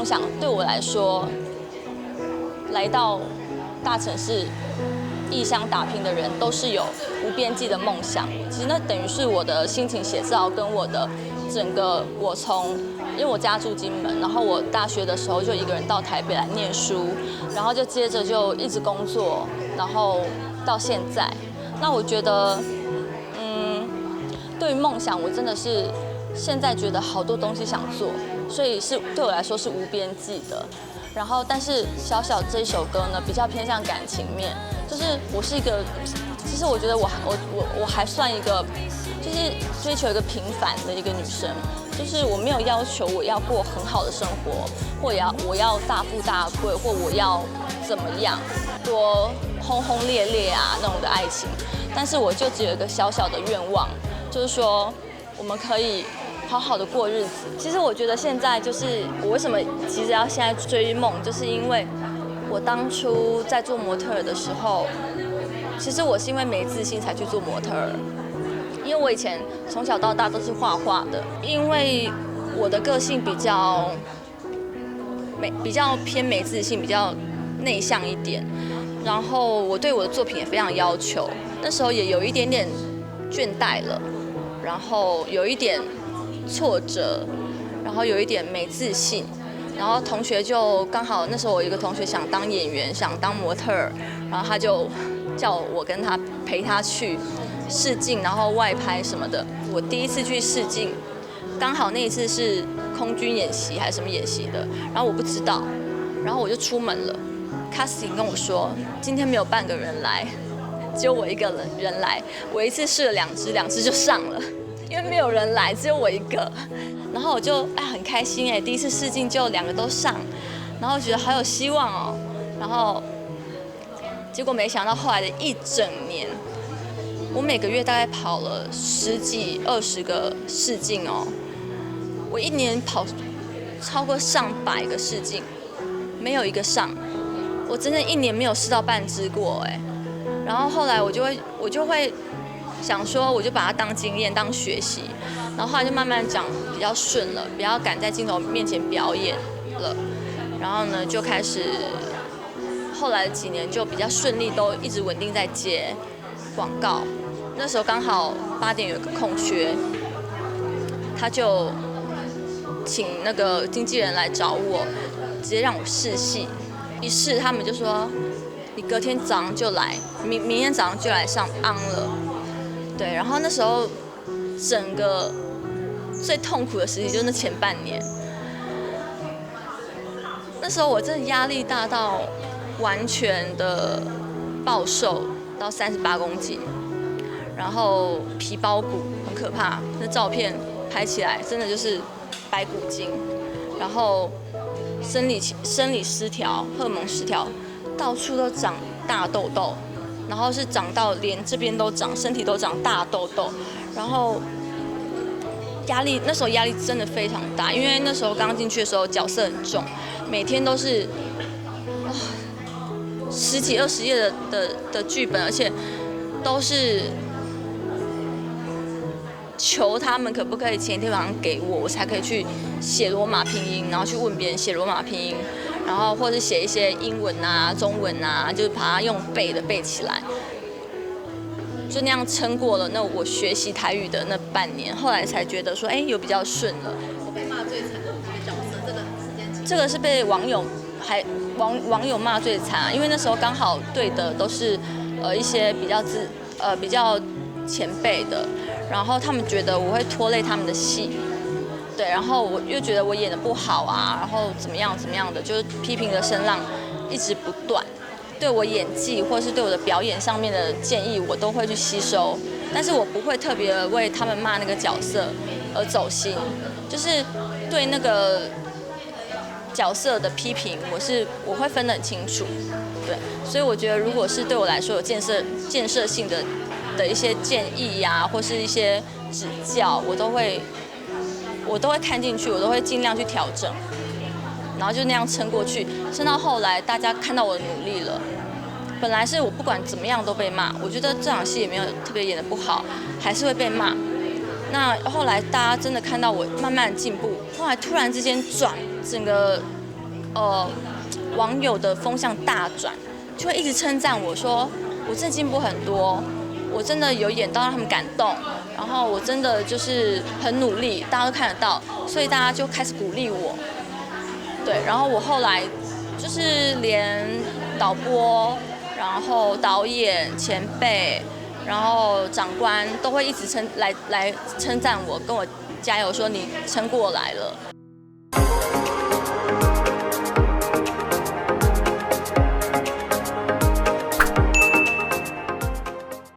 梦想对我来说，来到大城市异乡打拼的人都是有无边际的梦想。其实那等于是我的心情写照跟我的整个因为我家住金门，然后我大学的时候就一个人到台北来念书，然后就接着就一直工作，然后到现在。那我觉得，对于梦想，我真的是现在觉得好多东西想做，所以对我来说是无边际的。然后，但是小小这一首歌呢，比较偏向感情面，就是我是一个，其实我觉得我还算一个，就是追求一个平凡的一个女生，就是我没有要求我要过很好的生活，或我要大富大贵，或我要怎么样多轰轰烈烈啊那种的爱情，但是我就只有一个小小的愿望，就是说我们可以好好的过日子。其实我觉得现在就是我为什么其实要现在追梦，就是因为我当初在做模特儿的时候，其实我是因为没自信才去做模特儿，因为我以前从小到大都是画画的，因为我的个性比较偏没自信，比较内向一点，然后我对我的作品也非常要求，那时候也有一点点倦怠了，然后有一点挫折，然后有一点没自信，然后同学就刚好那时候我有一个同学想当演员，想当模特儿，然后他就叫我跟他陪他去试镜，然后外拍什么的。我第一次去试镜，刚好那一次是空军演习还是什么演习的，然后我不知道，然后我就出门了。casting 跟我说今天没有半个人来，只有我一个人来。我一次试了两只就上了，因为没有人来，只有我一个。然后我就很开心第一次试镜就2个都上，然后觉得好有希望哦。然后结果没想到后来的一整年，我每个月大概跑了10几20个试镜哦，我一年跑超过上百个试镜，没有一个上。我真的一年没有试到半支过然后后来我就会想说，我就把它当经验当学习，然后后来就慢慢讲比较顺了，比较敢在镜头面前表演了，然后呢就开始后来的几年就比较顺利，都一直稳定在接广告。那时候刚好8点有个空缺，他就请那个经纪人来找我，直接让我试戏。一试他们就说你隔天早上就来，明天早上就来上 on 了。对，然后那时候整个最痛苦的时期就是那前半年，那时候我真的压力大到完全的暴瘦到38公斤，然后皮包骨很可怕，那照片拍起来真的就是白骨精，然后生理失调、荷尔蒙失调，到处都长大痘痘，然后是长到连这边都长，身体都长大痘痘，然后那时候压力真的非常大，因为那时候刚进去的时候角色很重，每天都是10几20页的剧本，而且都是求他们可不可以前一天晚上给我才可以去写罗马拼音，然后去问别人写罗马拼音，然后或者写一些英文啊、中文啊，就是把它用背的背起来，就那样撑过了那我学习台语的那半年，后来才觉得说，有比较顺了。我被骂最惨的一个角色，这个时间这个是被网友骂最惨啊，因为那时候刚好对的都是一些比较前辈的，然后他们觉得我会拖累他们的戏，对，然后我又觉得我演得不好啊，然后怎么样的，就是批评的声浪一直不断。对我演技或是对我的表演上面的建议，我都会去吸收，但是我不会特别为他们骂那个角色而走心，就是对那个角色的批评，我会分得很清楚，对，所以我觉得如果是对我来说有建设性的一些建议呀，或是一些指教，我都会看进去，我都会尽量去调整。然后就那样撑过去，撑到后来大家看到我的努力了。本来是我不管怎么样都被骂，我觉得这场戏也没有特别演得不好，还是会被骂。那后来大家真的看到我慢慢进步，后来突然之间整个网友的风向大转，就会一直称赞我说我真的进步很多，我真的有演到让他们感动，然后我真的就是很努力，大家都看得到，所以大家就开始鼓励我。对，然后我后来就是连导播，然后导演、前辈，然后长官都会一直来称赞我，跟我加油说你撑过来了。